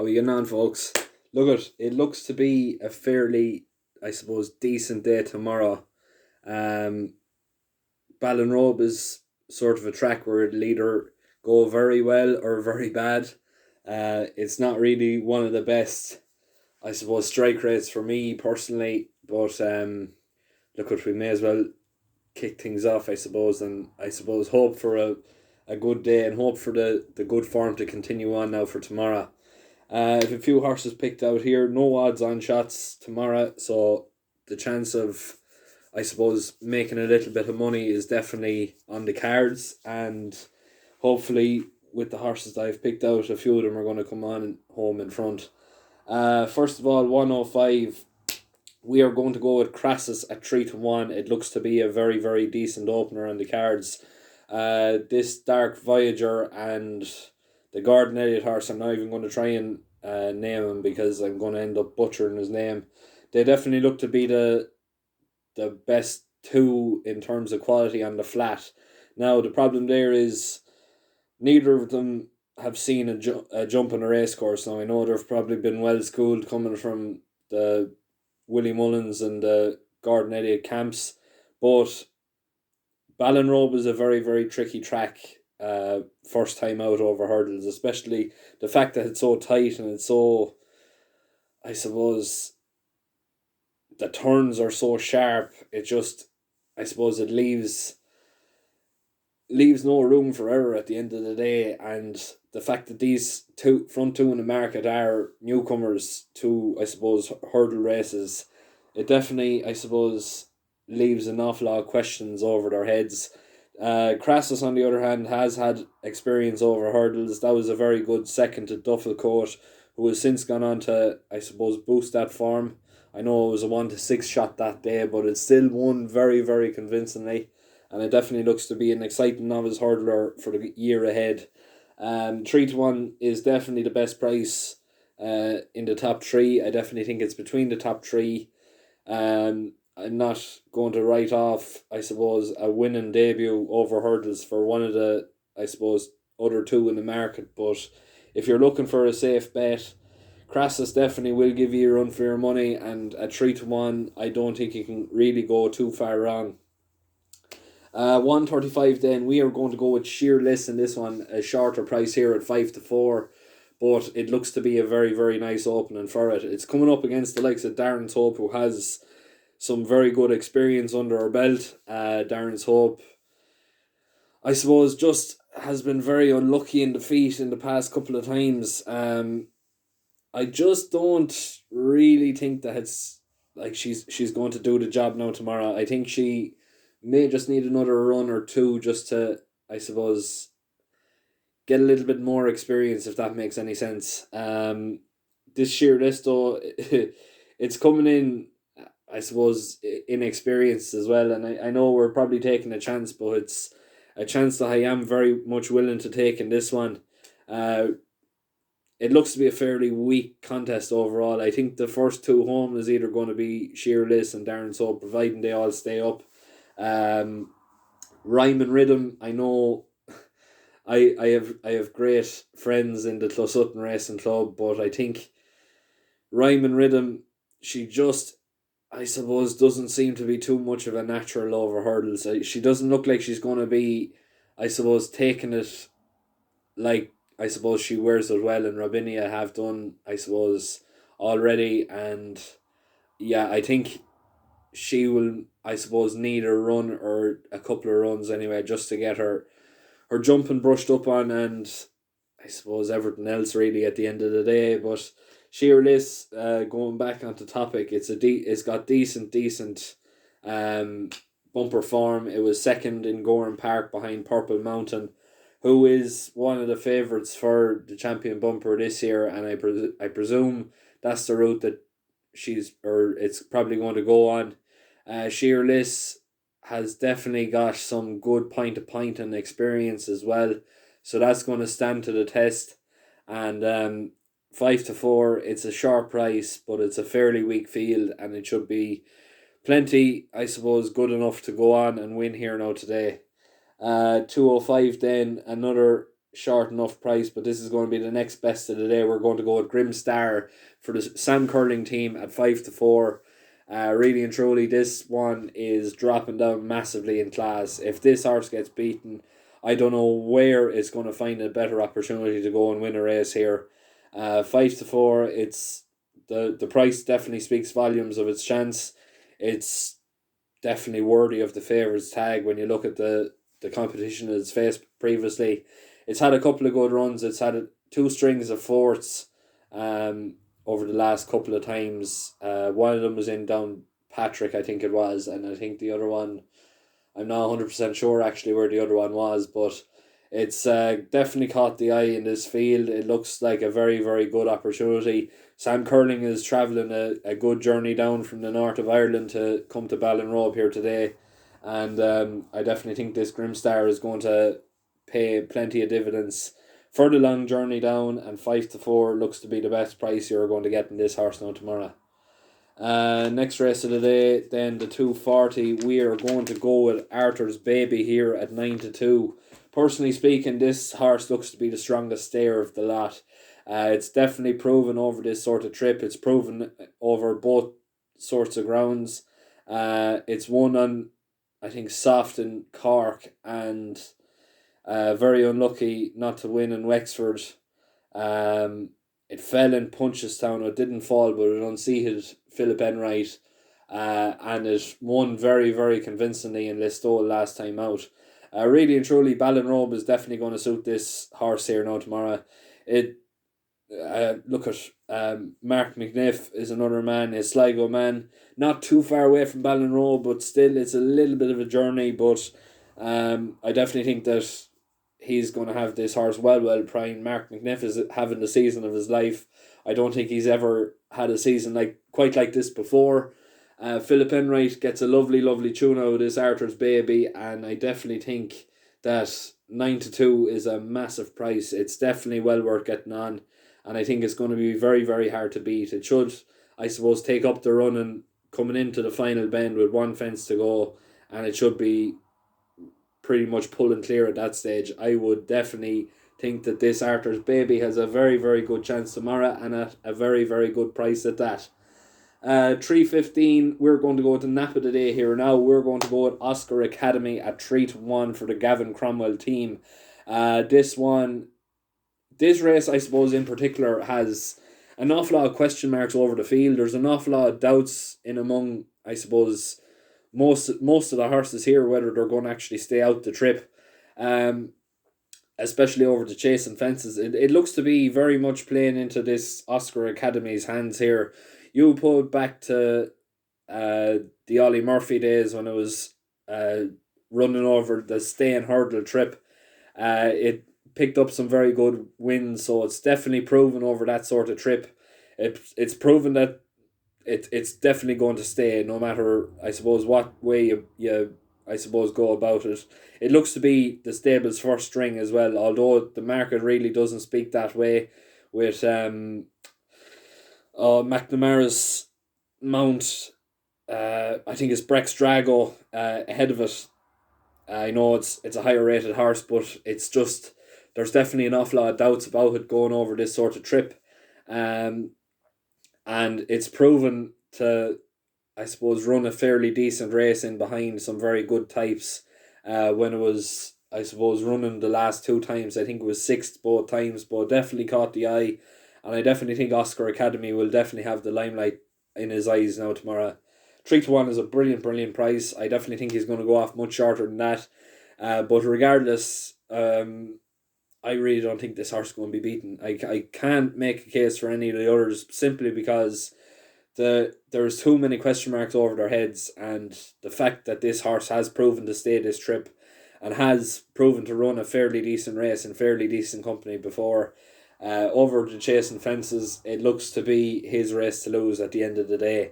How are you getting on, folks? It looks to be a fairly, I suppose, decent day tomorrow. Um, Ballinrobe is sort of a track where it'll either go very well or very bad. It's not really one of the best, I suppose, strike rates for me personally, but we may as well kick things off, I suppose, and I suppose hope for a good day and hope for the good form to continue on now for tomorrow. I have a few horses picked out here. No odds on shots tomorrow, so the chance of, I suppose, making a little bit of money is definitely on the cards. And hopefully, with the horses that I've picked out, a few of them are going to come on home in front. First of all, 105. We are going to go with Crassus at 3-1. It looks to be a very, very decent opener on the cards. This Dark Voyager and the Gordon Elliott horse, I'm not even going to try and name him because I'm going to end up butchering his name. They definitely look to be the best two in terms of quality on the flat. Now, the problem there is neither of them have seen a jump in a race course. Now, I know they've probably been well schooled coming from the Willie Mullins and the Gordon Elliott camps, but Ballinrobe is a very, very tricky track first time out over hurdles, especially the fact that it's so tight and it's so, I suppose, the turns are so sharp. It just, I suppose, it leaves no room for error at the end of the day. And the fact that these front two in the market are newcomers to, I suppose, hurdle races, it definitely, I suppose, leaves an awful lot of questions over their heads. Crassus, on the other hand, has had experience over hurdles. That was a very good second to Dufflecoat, who has since gone on to, I suppose, boost that form. I know it was a 1-6 shot that day, but it still won very, very convincingly. And it definitely looks to be an exciting novice hurdler for the year ahead. 3-1 is definitely the best price in the top three. I definitely think it's between the top three. I'm not going to write off, I suppose, a winning debut over hurdles for one of the, I suppose, other two in the market. But if you're looking for a safe bet, Crassus definitely will give you your run for your money, and at 3-1, I don't think you can really go too far wrong. 135 then, we are going to go with Shearless in this one, a shorter price here at 5-4, but it looks to be a very, very nice opening for it. It's coming up against the likes of Darren's Hope, who has some very good experience under her belt. Darren's Hope, I suppose, just has been very unlucky in defeat in the past couple of times. I just don't really think that it's like she's going to do the job now tomorrow. I think she may just need another run or two just to, I suppose, get a little bit more experience, if that makes any sense. This sheer list, though, it's coming in, I suppose, inexperienced as well. And I know we're probably taking a chance, but it's a chance that I am very much willing to take in this one. It looks to be a fairly weak contest overall. I think the first two home is either going to be Shearless and Darren So, providing they all stay up. Rhyme and Rhythm, I know I have great friends in the Closutton Racing Club, but I think Rhyme and Rhythm, she just, I suppose, doesn't seem to be too much of a natural over hurdles. She doesn't look like she's going to be, I suppose, taking it like, I suppose, she wears it well, and Robinia have done, I suppose, already. And yeah, I think she will, I suppose, need a run or a couple of runs anyway just to get her jumping brushed up on, and I suppose everything else really at the end of the day. But Shearless, going back onto topic, it's got decent bumper form. It was second in Gorham Park behind Purple Mountain, who is one of the favourites for the champion bumper this year, and I presume that's the route that it's probably going to go on. Shearless has definitely got some good point to point and experience as well, so that's going to stand to the test. And 5-4, it's a sharp price, but it's a fairly weak field, and it should be plenty, I suppose, good enough to go on and win here now today. 205 then, another short enough price, but this is going to be the next best of the day. We're going to go with Grim Star for the Sam Curling team at 5-4. Really and truly, this one is dropping down massively in class. If this horse gets beaten, I don't know where it's going to find a better opportunity to go and win a race here. 5-4. It's the price definitely speaks volumes of its chance. It's definitely worthy of the favourites tag when you look at the competition it's faced previously. It's had a couple of good runs. It's had two strings of fourths over the last couple of times. One of them was in Down Patrick, I think it was, and I think the other one, I'm not 100% sure actually where the other one was, but it's definitely caught the eye in this field. It looks like a very, very good opportunity. Sam Curling is travelling a good journey down from the north of Ireland to come to Ballinrobe here today. And I definitely think this Grimstar is going to pay plenty of dividends for the long journey down, and 5-4 looks to be the best price you're going to get in this horse now tomorrow. Next race of the day, then the 240, we are going to go with Arthur's Baby here at 9-2. Personally speaking, this horse looks to be the strongest stayer of the lot. It's definitely proven over this sort of trip. It's proven over both sorts of grounds. It's won on, I think, soft in Cork, and very unlucky not to win in Wexford. It fell in Punchestown. It didn't fall, but it unseated Philip Enright. And it won very, very convincingly in Listowel last time out. Really and truly, Ballinrobe is definitely going to suit this horse here now tomorrow. Look at Mark McNiff is another man, is Sligo man. Not too far away from Ballinrobe, but still it's a little bit of a journey. But I definitely think that he's going to have this horse well primed. Mark McNiff is having the season of his life. I don't think he's ever had a season quite like this before. Philip Enright gets a lovely tune out of this Arthur's Baby, and I definitely think that 9-2 is a massive price. It's definitely well worth getting on, and I think it's going to be very, very hard to beat. It should, I suppose, take up the run and coming into the final bend with one fence to go, and it should be pretty much pulling clear at that stage. I would definitely think that this Arthur's Baby has a very, very good chance tomorrow, and at a very, very good price at that. 3:15, we're going to go to nap of the day here now. We're going to go with Oscar Academy at 3-1 for the Gavin Cromwell team. This race, I suppose, in particular, has an awful lot of question marks over the field. There's an awful lot of doubts in among, I suppose, most of the horses here, whether they're going to actually stay out the trip. Especially over the chase and fences. It looks to be very much playing into this Oscar Academy's hands here. You put back to the Ollie Murphy days when it was running over the stay and hurdle trip. It picked up some very good wins, so it's definitely proven over that sort of trip. It's proven that it's definitely going to stay, no matter, I suppose, what way you I suppose go about it. It looks to be the stable's first string as well, although the market really doesn't speak that way with McNamara's mount. I think it's Brex Drago ahead of it. I know it's a higher rated horse, but it's just, there's definitely an awful lot of doubts about it going over this sort of trip. And it's proven to, I suppose, run a fairly decent race in behind some very good types. When it was, I suppose, running the last two times, I think it was sixth both times, but definitely caught the eye. And I definitely think Oscar Academy will definitely have the limelight in his eyes now tomorrow. 3-1 is a brilliant price. I definitely think he's going to go off much shorter than that. But regardless, I really don't think this horse is going to be beaten. I can't make a case for any of the others simply because there's too many question marks over their heads, and the fact that this horse has proven to stay this trip and has proven to run a fairly decent race in fairly decent company before, over the chasing fences, it looks to be his race to lose at the end of the day.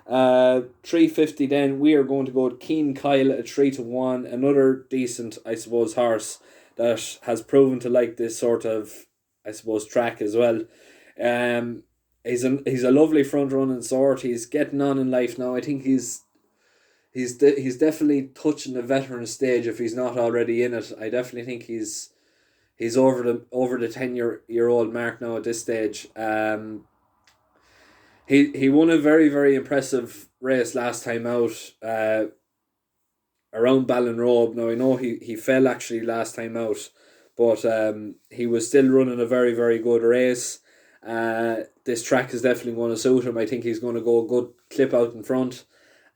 3:50 then, we are going to go to Keen Kyle at 3-1, another decent, I suppose, horse that has proven to like this sort of, I suppose, track as well. He's a lovely front running sort. He's getting on in life now. I think he's definitely touching the veteran stage if he's not already in it. I definitely think he's He's over the 10 year old mark now at this stage. He won a very, very impressive race last time out. Around Ballinrobe. Now I know he fell actually last time out, but he was still running a very, very good race. This track is definitely going to suit him. I think he's going to go a good clip out in front,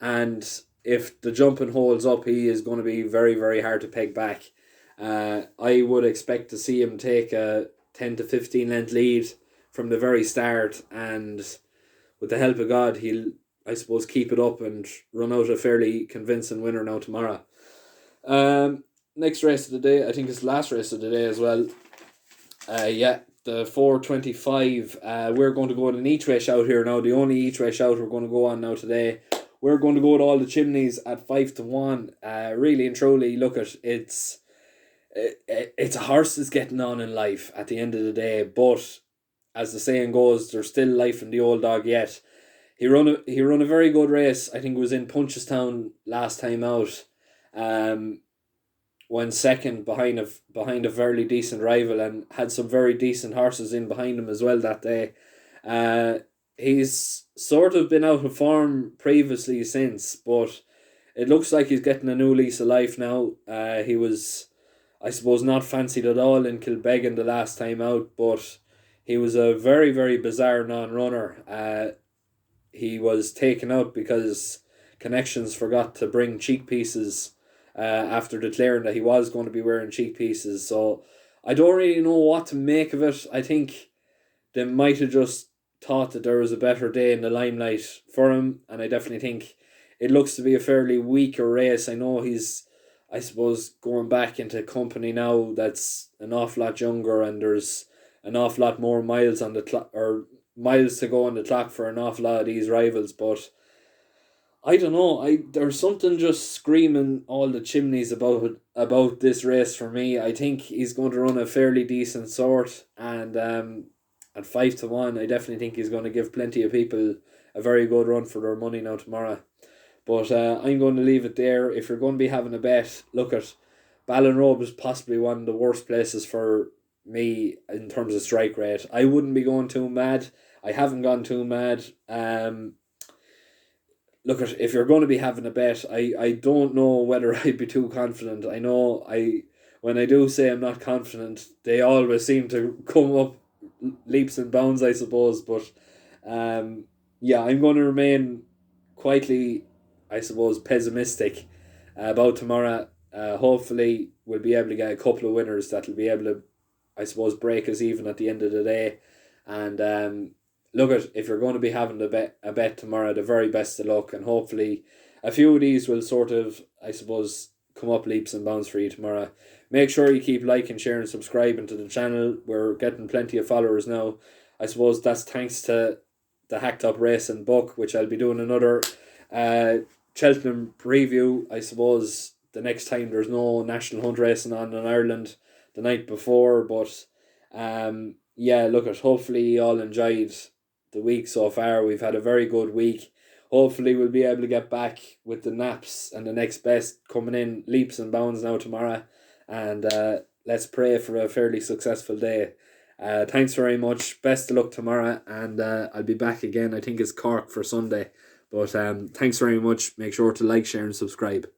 and if the jumping holds up, he is going to be very, very hard to peg back. I would expect to see him take a 10 to 15 length lead from the very start, and with the help of God, he'll, I suppose, keep it up and run out a fairly convincing winner now tomorrow. Next race of the day, I think it's the last race of the day as well. Yeah, the 4:25. We're going to go on an each way shout here now. The only each way shout we're going to go on now today. We're going to go to all the chimneys at 5-1. Really and truly, look at it's a horse that's getting on in life at the end of the day. But as the saying goes, there's still life in the old dog yet. He run a very good race. I think it was in Punchestown last time out. Went second behind a very decent rival and had some very decent horses in behind him as well that day. He's sort of been out of form previously since, but it looks like he's getting a new lease of life now. He was, I suppose, not fancied at all in Kilbeggan the last time out, but he was a very, very bizarre non-runner. He was taken out because Connections forgot to bring cheek pieces after declaring that he was going to be wearing cheek pieces. So I don't really know what to make of it. I think they might have just thought that there was a better day in the limelight for him, and I definitely think it looks to be a fairly weaker race. I know he's, I suppose, going back into company now that's an awful lot younger, and there's an awful lot more miles on the clock, or miles to go on the clock for an awful lot of these rivals. But I don't know. There's something just screaming all the chimneys about this race for me. I think he's going to run a fairly decent sort, and at 5-1, I definitely think he's going to give plenty of people a very good run for their money now tomorrow. But I'm going to leave it there. If you're going to be having a bet, look at Ballinrobe is possibly one of the worst places for me in terms of strike rate. I wouldn't be going too mad. I haven't gone too mad. Look at, if you're going to be having a bet, I don't know whether I'd be too confident. I know when I do say I'm not confident, they always seem to come up leaps and bounds, I suppose. But yeah, I'm going to remain quietly, I suppose, pessimistic about tomorrow. Hopefully we'll be able to get a couple of winners that'll be able to, I suppose, break us even at the end of the day. And look at, if you're going to be having a bet tomorrow, the very best of luck, and hopefully a few of these will sort of, I suppose, come up leaps and bounds for you tomorrow. Make sure you keep liking, sharing, subscribing to the channel. We're getting plenty of followers now. I suppose that's thanks to the Hacked Up Racing book, which I'll be doing another Cheltenham preview, I suppose, the next time there's no National Hunt racing on in Ireland the night before. But yeah, look at, hopefully you all enjoyed the week so far. We've had a very good week. Hopefully we'll be able to get back with the naps and the next best coming in leaps and bounds now tomorrow. And let's pray for a fairly successful day. Thanks very much. Best of luck tomorrow, and I'll be back again. I think it's Cork for Sunday. But thanks very much. Make sure to like, share and subscribe.